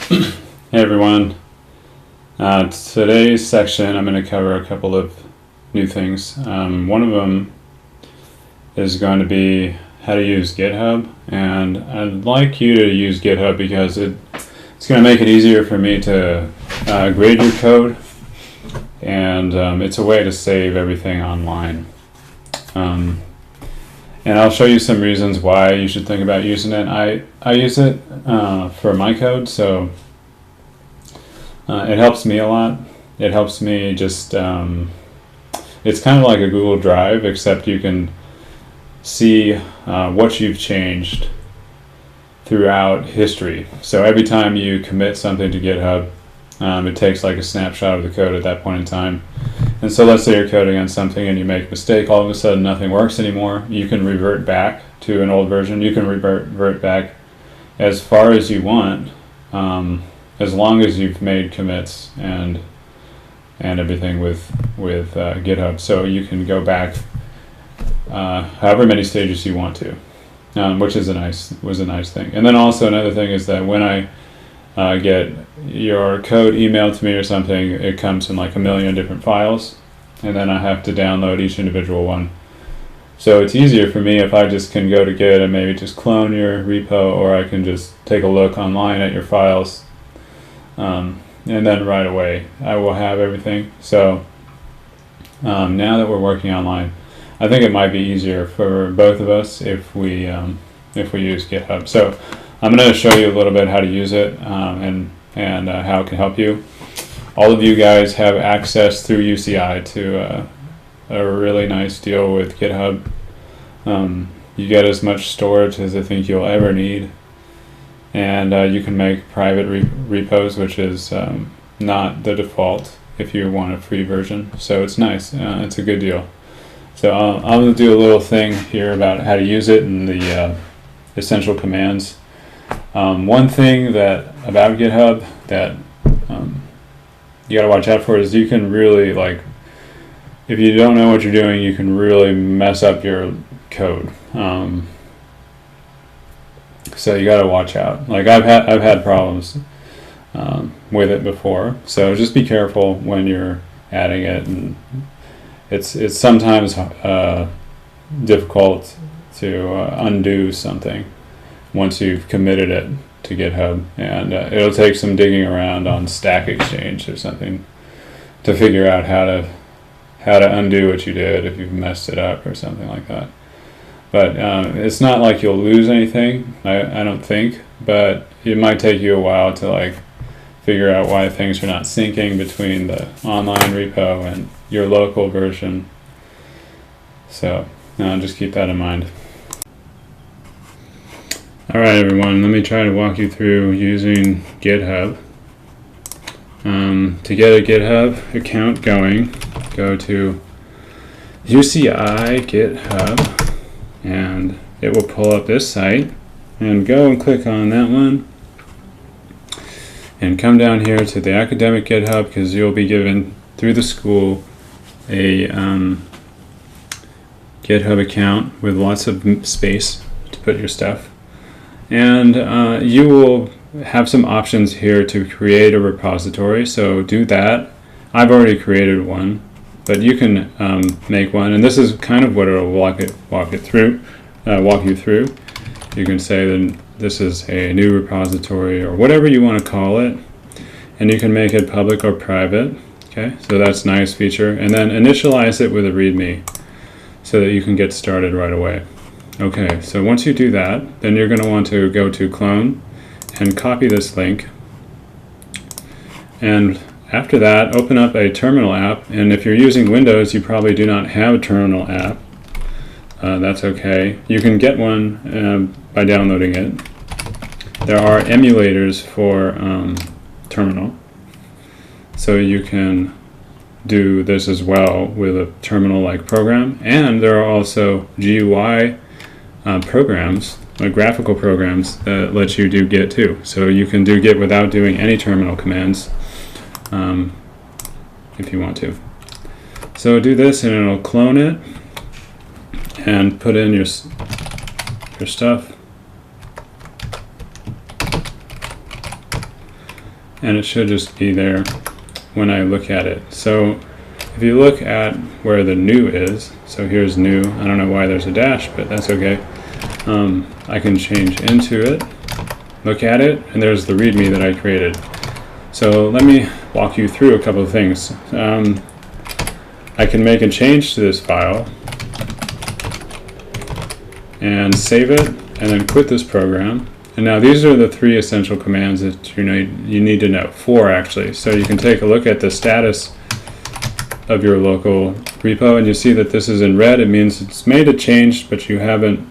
Hey everyone. Today's section I'm going to cover a couple of new things. One of them is going to be how to use GitHub, and I'd like you to use GitHub because it's going to make it easier for me to grade your code, and it's a way to save everything online. And I'll show you some reasons why you should think about using it. I use it for my code, so it helps me a lot. It helps me just, it's kind of like a Google Drive, except you can see what you've changed throughout history. So every time you commit something to GitHub, it takes like a snapshot of the code at that point in time. And so let's say you're coding on something and you make a mistake, all of a sudden nothing works anymore. You can revert back to an old version. You can revert back as far as you want, as long as you've made commits and everything with GitHub. So you can go back however many stages you want to, which is a nice thing. And then also another thing is that when I get your code emailed to me or something, it comes in like a million different files, and then I have to download each individual one. So it's easier for me if I just can go to Git and maybe just clone your repo, or I can just take a look online at your files, and then right away I will have everything. So now that we're working online, I think it might be easier for both of us if we use GitHub. So I'm going to show you a little bit how to use it and how it can help you. All of you guys have access through UCI to a really nice deal with GitHub. You get as much storage as I think you'll ever need, and you can make private repos, which is not the default if you want a free version. So it's nice. It's a good deal. So I'm going to do a little thing here about how to use it and the essential commands. One thing about GitHub that you gotta watch out for is you can really, like, if you don't know what you're doing, you can really mess up your code. So you gotta watch out. Like I've had problems with it before. So just be careful when you're adding it, and it's sometimes difficult to undo something once you've committed it to GitHub, and it'll take some digging around on Stack Exchange or something to figure out how to undo what you did if you've messed it up or something like that. But it's not like you'll lose anything, I don't think, but it might take you a while to like figure out why things are not syncing between the online repo and your local version. So just keep that in mind. Alright everyone, let me try to walk you through using GitHub. To get a GitHub account going, go to UCI GitHub, and it will pull up this site, and go and click on that one, and come down here to the academic GitHub, because you'll be given through the school a GitHub account with lots of space to put your stuff. And you will have some options here to create a repository, so do that. I've already created one, but you can make one, and this is kind of what it'll walk you through. You can say that this is a new repository or whatever you want to call it, and you can make it public or private. Okay, so that's a nice feature, and then initialize it with a README so that you can get started right away. Okay, so once you do that, then you're going to want to go to clone and copy this link. And after that, open up a terminal app. And if you're using Windows, you probably do not have a terminal app. That's okay. You can get one by downloading it. There are emulators for terminal. So you can do this as well with a terminal-like program. And there are also GUI programs, like graphical programs, that let you do Git too. So you can do Git without doing any terminal commands if you want to. So do this, and it'll clone it and put in your stuff. and it should just be there when I look at it. So if you look at where the new is, so here's new. I don't know why there's a dash, but that's okay. I can change into it, look at it, and there's the README that I created. So let me walk you through a couple of things. I can make a change to this file and save it, and then quit this program. And now these are the 3 essential commands that you need to know. 4 actually. So you can take a look at the status of your local repo, and you see that this is in red. It means it's made a change, but you haven't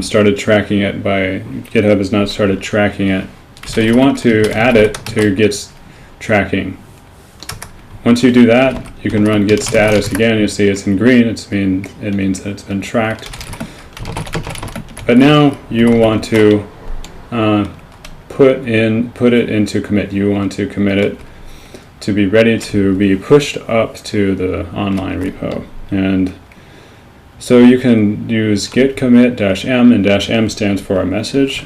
started tracking it GitHub has not started tracking it. So you want to add it to Git's tracking. Once you do that, you can run git status again. You see it's in green. It means that it's been tracked. But now you want to put it into commit. You want to commit it to be ready to be pushed up to the online repo. And so you can use git commit -m, and -m stands for a message.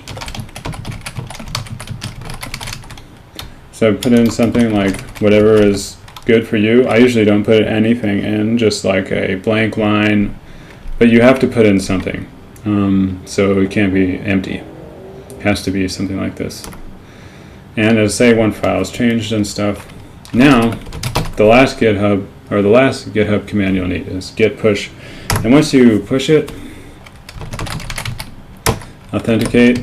So put in something like whatever is good for you. I usually don't put anything in, just like a blank line, but you have to put in something. So it can't be empty. It has to be something like this. And as say one file is changed and stuff. Now, the last GitHub command you'll need is git push. And once you push it, authenticate,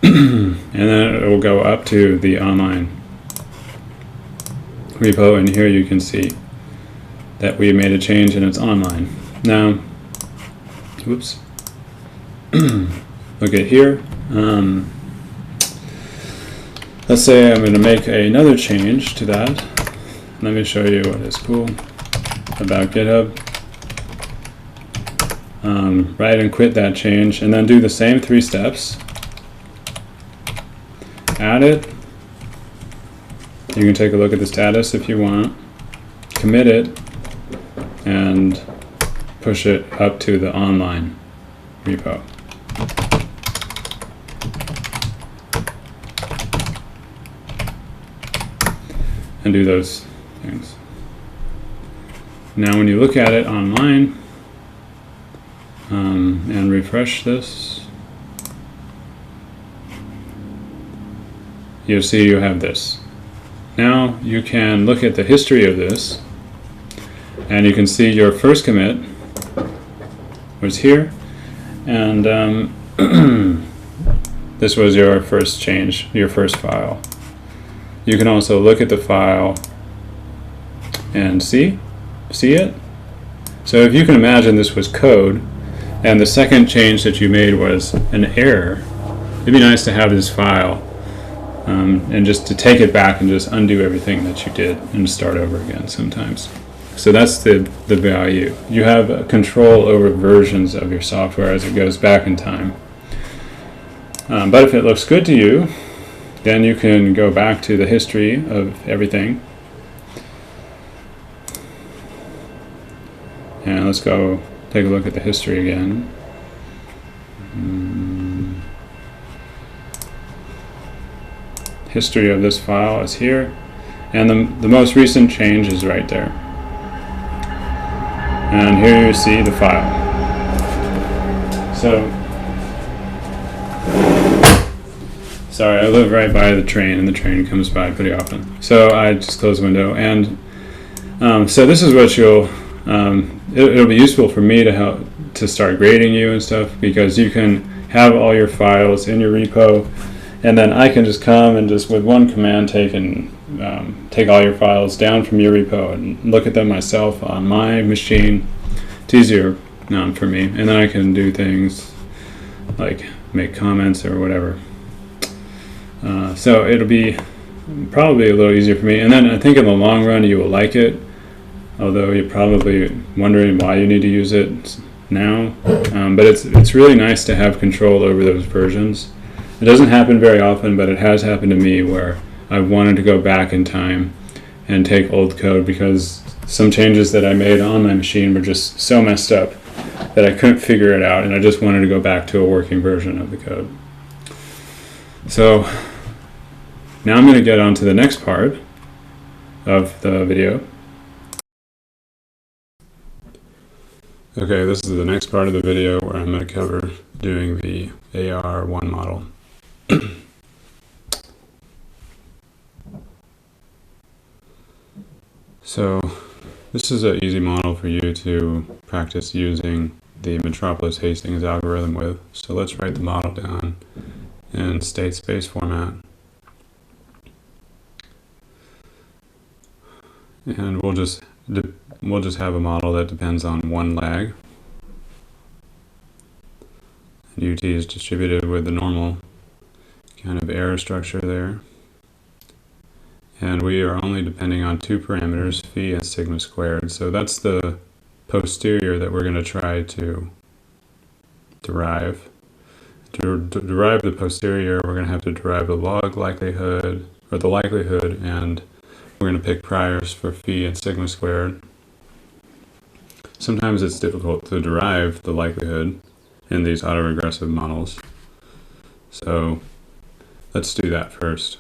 and then it will go up to the online repo, and here you can see that we made a change and it's online. Now, whoops, look at here. Let's say I'm going to make another change to that. Let me show you what is cool about GitHub. Write and quit that change, and then do the same 3 steps. Add it. You can take a look at the status if you want. Commit it, and push it up to the online repo. And do those things. Now when you look at it online and refresh this, you'll see you have this. Now you can look at the history of this, and you can see your first commit was here, and this was your first change, your first file. You can also look at the file and see it. So if you can imagine this was code, and the second change that you made was an error, it'd be nice to have this file and just to take it back and just undo everything that you did and start over again sometimes. So that's the value. You have control over versions of your software as it goes back in time. But if it looks good to you, then you can go back to the history of everything. And let's go take a look at the history again. History of this file is here, and the most recent change is right there. And here you see the file. So, sorry, I live right by the train, and the train comes by pretty often. So I just close the window, and so this is what it'll be useful for me to start grading you and stuff, because you can have all your files in your repo, and then I can just come and just with one command take all your files down from your repo and look at them myself on my machine. It's easier for me, and then I can do things like make comments or whatever. So it'll be probably a little easier for me, and then I think in the long run you will like it, although you're probably wondering why you need to use it now. But it's really nice to have control over those versions. It doesn't happen very often, but it has happened to me where I wanted to go back in time and take old code because some changes that I made on my machine were just so messed up that I couldn't figure it out, and I just wanted to go back to a working version of the code. So now I'm going to get on to the next part of the video. Okay, this is the next part of the video where I'm going to cover doing the AR1 model. So this is an easy model for you to practice using the Metropolis Hastings algorithm with. So let's write the model down in state space format. And we'll just have a model that depends on one lag. And UT is distributed with the normal kind of error structure there. And we are only depending on two parameters, phi and sigma squared. So that's the posterior that we're going to try to derive. To derive the posterior, we're going to have to derive the log likelihood, or the likelihood, and we're going to pick priors for phi and sigma squared. Sometimes it's difficult to derive the likelihood in these autoregressive models. So let's do that first.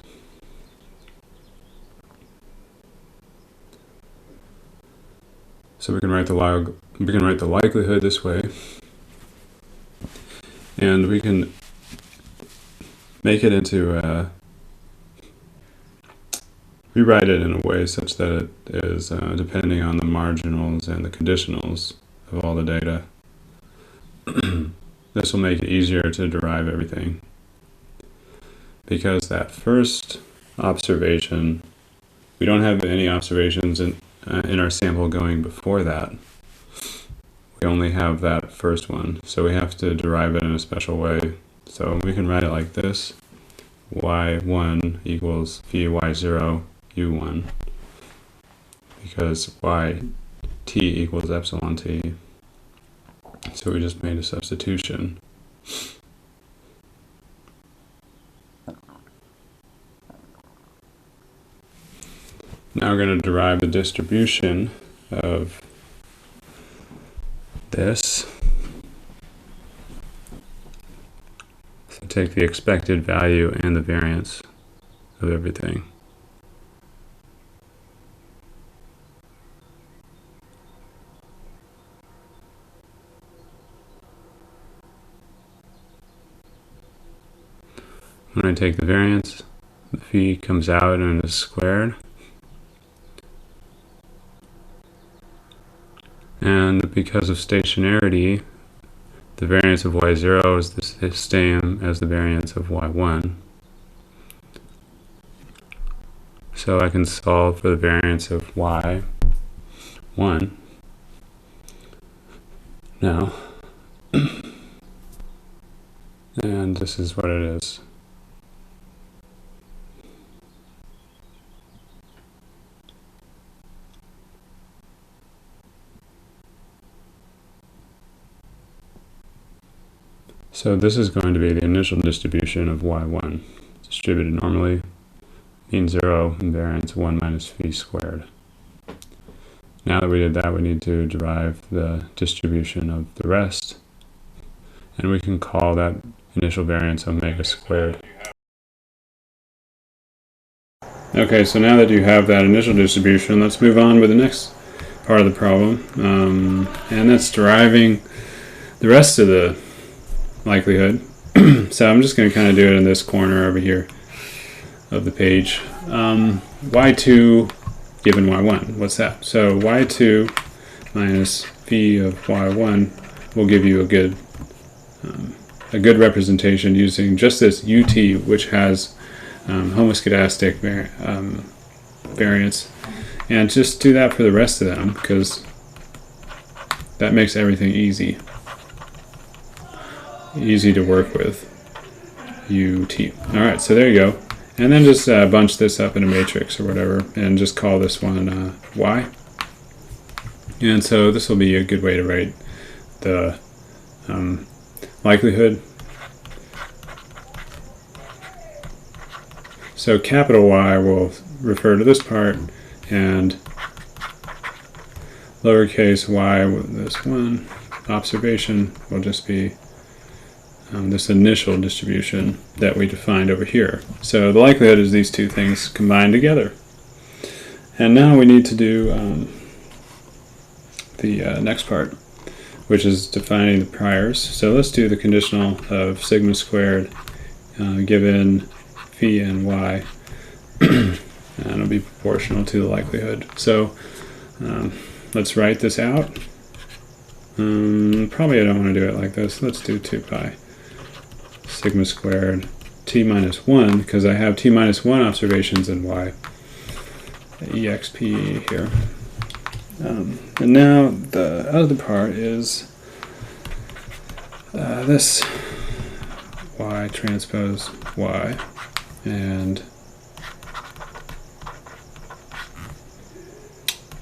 So we can write the likelihood this way, and we can make it into rewrite it in a way such that it is depending on the marginals and the conditionals of all the data. This will make it easier to derive everything, because that first observation, we don't have any observations in our sample going before that. We only have that first one, so we have to derive it in a special way. So we can write it like this: y1 equals phi y0 u1, because yt equals epsilon t. So we just made a substitution. Now we're going to derive the distribution of this. So take the expected value and the variance of everything. When I take the variance, the phi comes out and is squared. And because of stationarity, the variance of y0 is the same as the variance of y1. So I can solve for the variance of y1 now. And this is what it is. So this is going to be the initial distribution of y1, distributed normally, mean 0, and variance 1 minus phi squared. Now that we did that, we need to derive the distribution of the rest, and we can call that initial variance omega squared. Okay, so now that you have that initial distribution, let's move on with the next part of the problem, and that's deriving the rest of the likelihood. So I'm just going to kind of do it in this corner over here of the page. Y2 given y1, what's that? So y2 minus phi of y1 will give you a good representation using just this ut, which has homoscedastic variance, and just do that for the rest of them, because that makes everything easy to work with. UT. Alright, so there you go. And then just bunch this up in a matrix or whatever, and just call this one Y. And so this will be a good way to write the likelihood. So capital Y will refer to this part, and lowercase y, this one observation, will just be this initial distribution that we defined over here. So the likelihood is these two things combined together. And now we need to do the next part, which is defining the priors. So let's do the conditional of sigma squared given phi and y, and it'll be proportional to the likelihood. So let's write this out. Probably I don't want to do it like this. Let's do 2 pi sigma squared t minus 1, because I have t minus 1 observations in y, exp here. And now the other part is this y transpose y, and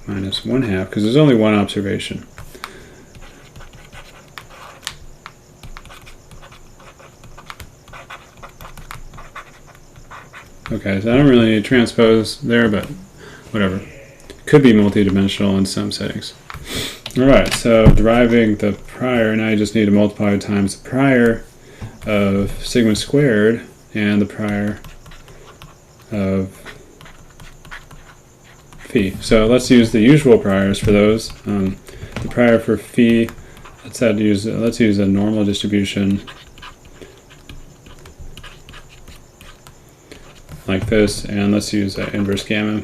minus 1/2, because there's only one observation. Okay, so I don't really need transpose there, but whatever. Could be multidimensional in some settings. Alright, so deriving the prior, now you just need to multiply times the prior of sigma squared and the prior of phi. So let's use the usual priors for those. The prior for phi, let's use a normal distribution like this, and let's use inverse gamma.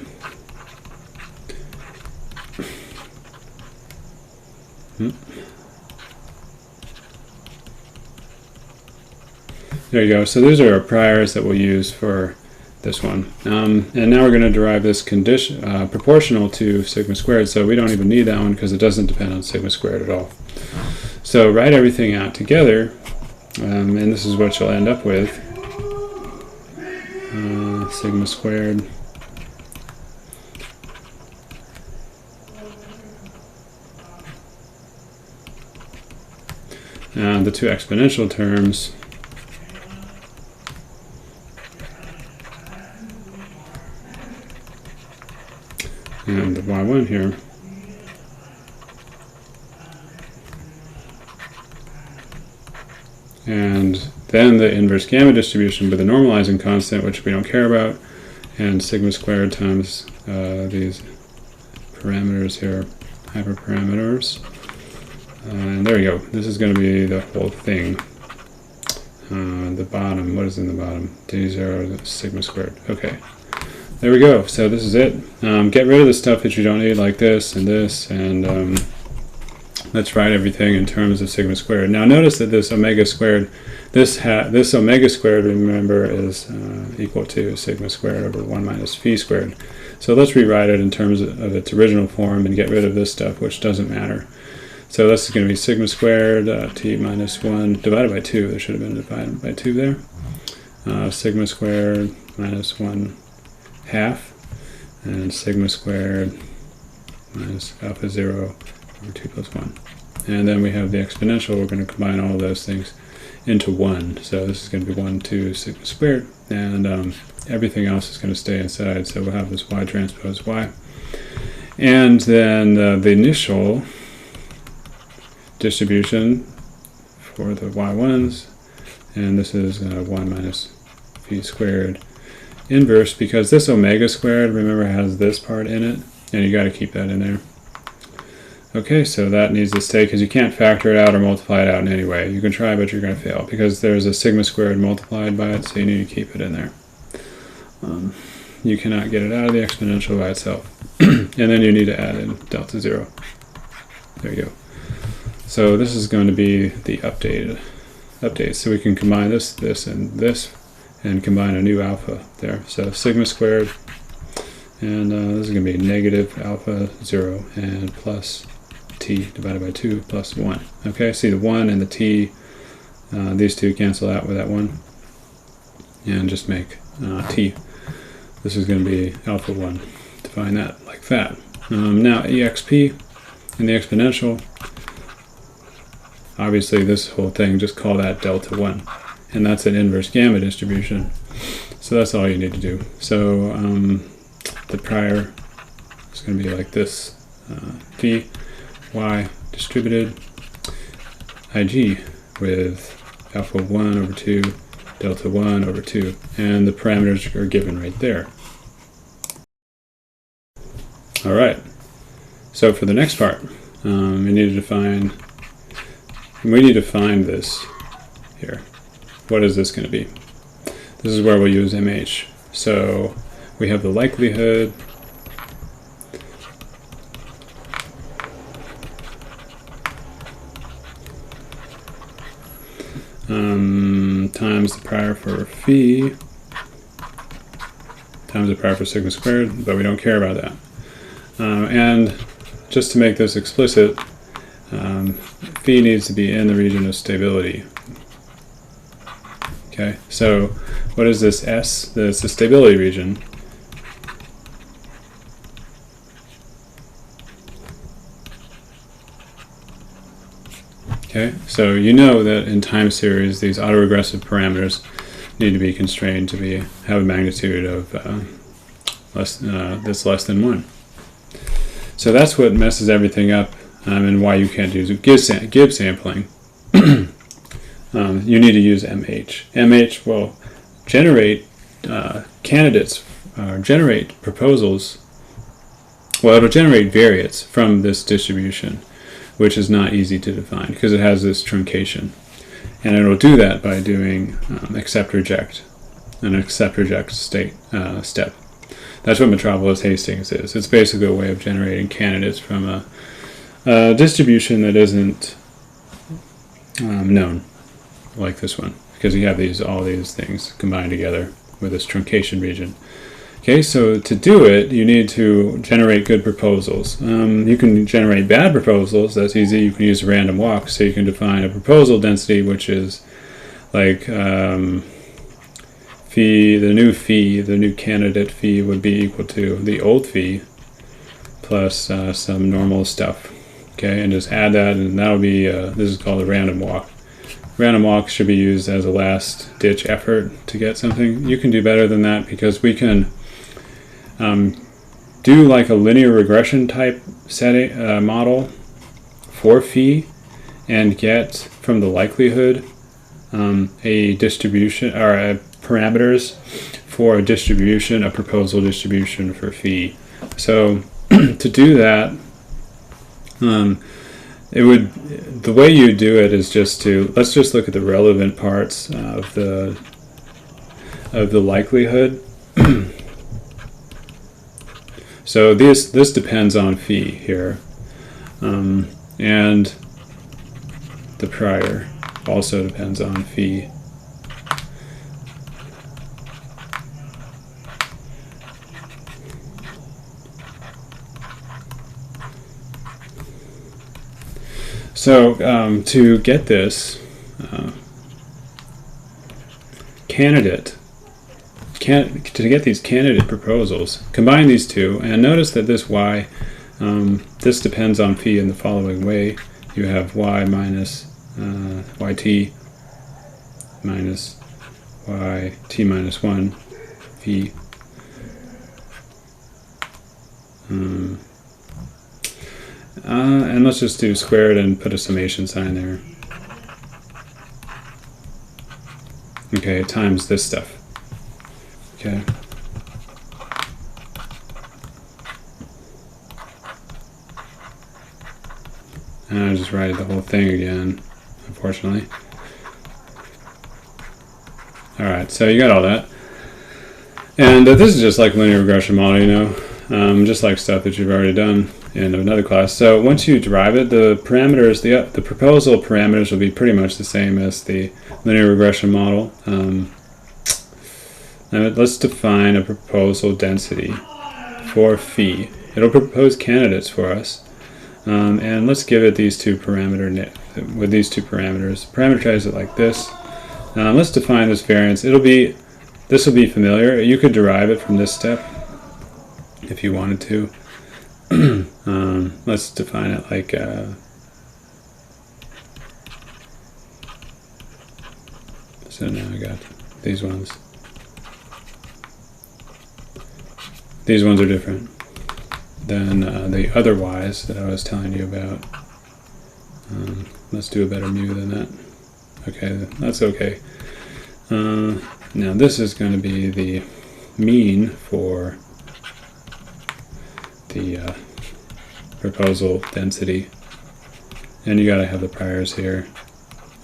There you go. So those are our priors that we'll use for this one. And now we're going to derive this condition proportional to sigma squared. So we don't even need that one because it doesn't depend on sigma squared at all. So write everything out together, and this is what you'll end up with. Sigma squared and the two exponential terms and the y1 here. And then the inverse gamma distribution with the normalizing constant, which we don't care about, and sigma squared times these parameters here, hyperparameters. And there you go. This is going to be the whole thing. The bottom, what is in the bottom? D0 sigma squared. Okay. There we go. So this is it. Get rid of the stuff that you don't need, like this, and let's write everything in terms of sigma squared. Now notice that this omega squared, this omega squared, remember, is equal to sigma squared over 1 minus phi squared. So let's rewrite it in terms of its original form and get rid of this stuff, which doesn't matter. So this is going to be sigma squared t minus 1 divided by 2. There should have been divided by 2 there. Sigma squared minus 1/2, and sigma squared minus alpha 0 over 2 plus 1. And then we have the exponential. We're going to combine all of those things into 1. So this is going to be 1, 2 sigma squared, and everything else is going to stay inside. So we'll have this y transpose y. And then the initial distribution for the y1s, and this is 1 minus phi squared inverse, because this omega squared, remember, has this part in it, and you got to keep that in there. Okay, so that needs to stay because you can't factor it out or multiply it out in any way. You can try, but you're going to fail because there's a sigma squared multiplied by it, so you need to keep it in there. You cannot get it out of the exponential by itself. And then you need to add in delta 0. There you go. So this is going to be the update. So we can combine this, this, and this, and combine a new alpha there. So sigma squared, and this is going to be negative alpha 0 and plus t divided by 2 plus 1. Okay, see the 1 and the t, these two cancel out with that 1, and just make t. This is going to be alpha 1. Define that like that. Now exp in the exponential, obviously this whole thing, just call that delta 1. And that's an inverse gamma distribution. So that's all you need to do. So the prior is going to be like this. Phi y distributed ig with alpha 1 over 2, delta 1 over 2, and the parameters are given right there. All right, so for the next part, we need to find this here. What is this going to be? This is where we'll use MH. So we have the likelihood times the prior for phi times the prior for sigma squared, but we don't care about that. And just to make this explicit, phi needs to be in the region of stability. Okay, so what is this S? That's the stability region. Okay, so you know that in time series, these autoregressive parameters need to be constrained to have a magnitude of that's less than 1. So that's what messes everything up, and why you can't use Gib sampling. You need to use MH. MH will generate candidates, generate proposals. Well, it'll generate variates from this distribution, which is not easy to define because it has this truncation. And it'll do that by doing accept reject, an accept reject step. That's what Metropolis Hastings is. It's basically a way of generating candidates from a distribution that isn't known, like this one, because you have all these things combined together with this truncation region. Okay, so to do it, you need to generate good proposals. You can generate bad proposals. That's easy. You can use a random walk. So you can define a proposal density, which is like the new candidate phi would be equal to the old phi plus some normal stuff. Okay, and just add that, and that'll be, this is called a random walk. Random walk should be used as a last ditch effort to get something. You can do better than that because we can do like a linear regression type setting model for phi and get from the likelihood a distribution or parameters for a distribution, a proposal distribution for phi. So to do that, the way you do it is let's just look at the relevant parts of the likelihood. So this depends on phi here, and the prior also depends on phi. So to get this to get these candidate proposals, combine these two, and notice that this y, this depends on phi in the following way. You have y minus yt minus yt minus 1 phi. And let's just do squared and put a summation sign there. Okay, times this stuff. Okay. And I'll just write the whole thing again, unfortunately. Alright, so you got all that. And this is just like linear regression model, you know, just like stuff that you've already done in another class. So once you derive it, the parameters, the proposal parameters will be pretty much the same as the linear regression model. Now let's define a proposal density for phi. It'll propose candidates for us, and let's give it these two parameters. Parameterize it like this. Let's define this variance. This will be familiar. You could derive it from this step if you wanted to. Let's define it like so now I got these ones. These ones are different than the other y's that I was telling you about. Let's do a better mu than that. Okay, that's okay. Now this is going to be the mean for the proposal density, and you got to have the priors here.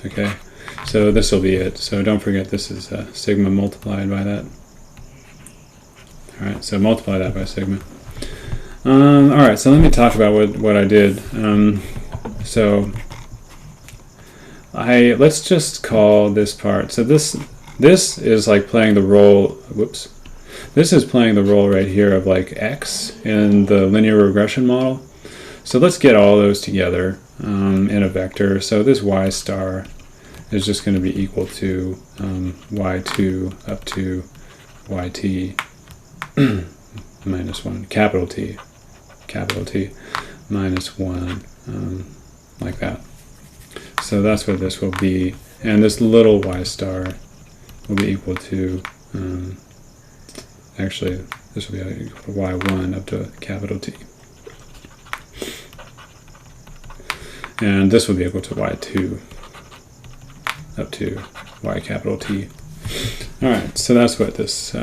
Okay, so this will be it. So don't forget this is sigma multiplied by that. All right, so multiply that by sigma. All right, so let me talk about what I did. Let's just call this part. So this is like playing the role. Whoops. This is playing the role right here of like x in the linear regression model. So let's get all those together in a vector. So this y star is just going to be equal to y2 up to yt minus 1, capital T minus 1, like that. So that's what this will be. And this little y star will be equal to, actually, this will be equal to y1 up to capital T. And this will be equal to y2 up to y capital T. All right, so that's what this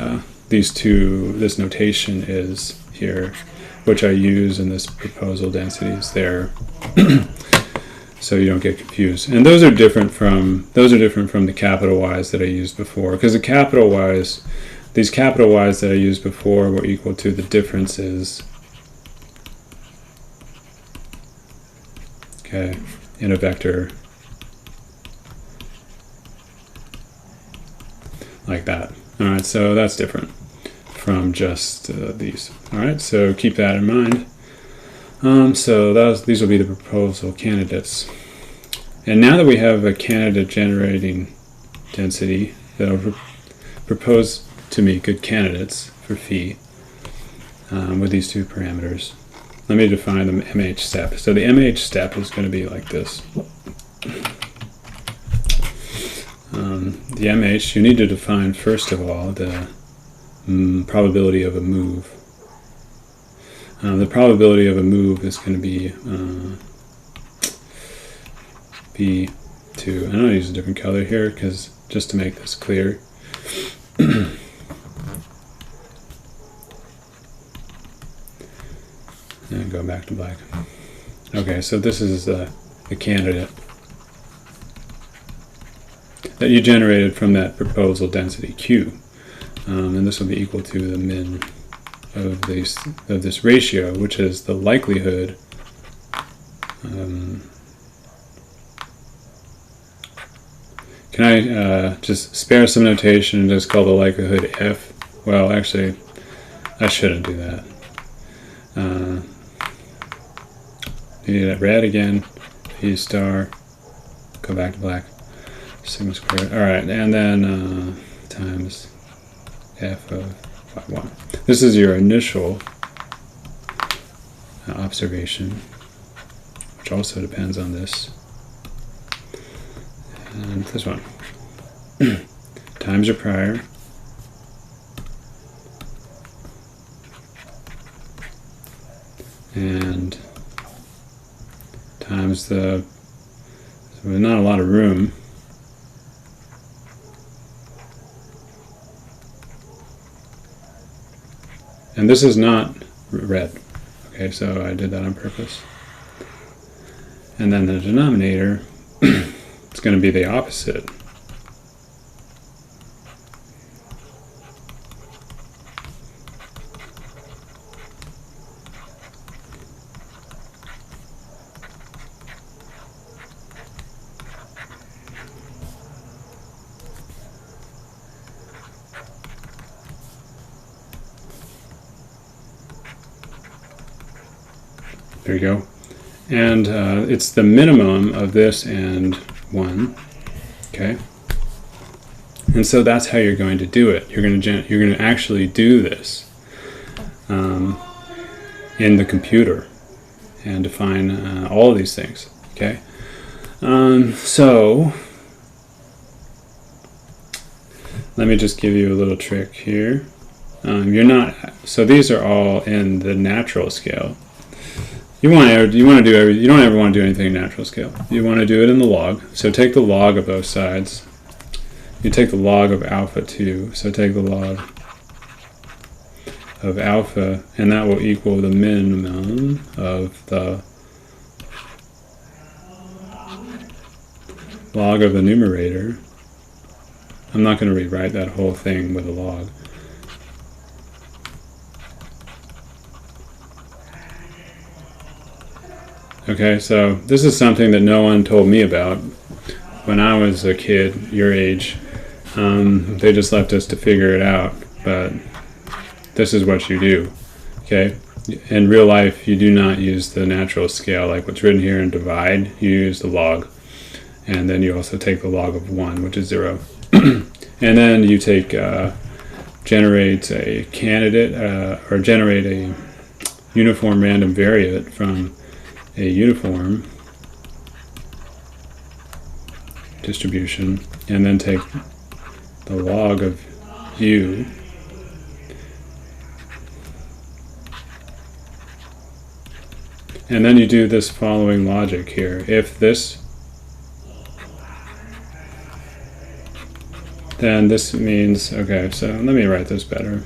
this notation is here, which I use in this proposal densities there, so you don't get confused. And those are different from the capital Y's that I used before, because the capital Y's, these capital Y's that I used before were equal to the differences, okay, in a vector like that. All right, so that's different from just these. All right, so keep that in mind. So these will be the proposal candidates. And now that we have a candidate generating density that will propose to me good candidates for phi with these two parameters, let me define the MH step. So the MH step is going to be like this. The MH, you need to define first of all the probability of a move. The probability of a move is going to be B2. I'm going to use a different color here because just to make this clear. And go back to black. Okay, so this is the candidate that you generated from that proposal density Q, and this will be equal to the min of this ratio, which is the likelihood. Can I just spare some notation and just call the likelihood F? Well, actually, I shouldn't do that. You need it red again, P star, go back to black, sigma squared. All right, and then times F of y1. This is your initial observation, which also depends on this. And this one, times your prior, and times the, so there's not a lot of room, and this is not red, okay, so I did that on purpose. And then the denominator, it's going to be the opposite. There you go. And it's the minimum of this and 1. Okay. And so that's how you're going to do it. You're going to actually do this in the computer and define all of these things. Okay. So let me just give you a little trick here. So these are all in the natural scale. You don't ever want to do anything in natural scale. You want to do it in the log. So take the log of both sides. You take the log of alpha 2. So take the log of alpha, and that will equal the minimum of the log of the numerator. I'm not going to rewrite that whole thing with a log. Okay, so this is something that no one told me about when I was a kid, your age. They just left us to figure it out, but this is what you do, okay? In real life, you do not use the natural scale, like what's written here in divide. You use the log, and then you also take the log of 1, which is 0. And then you take, generate a candidate, or generate a uniform random variate from a uniform distribution, and then take the log of u, and then you do this following logic here. If this, then this means, okay, so let me write this better.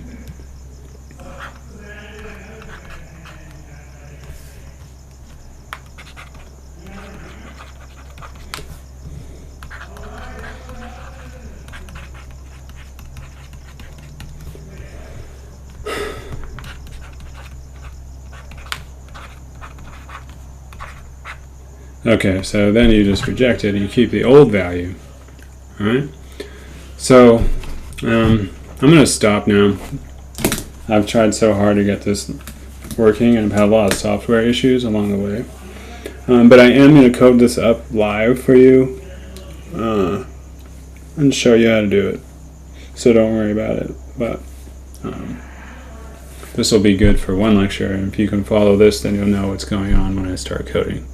Okay, so then you just reject it and you keep the old value. Alright? So, I'm going to stop now. I've tried so hard to get this working, and I've had a lot of software issues along the way. But I am going to code this up live for you and show you how to do it. So don't worry about it. But this will be good for one lecture, and if you can follow this, then you'll know what's going on when I start coding.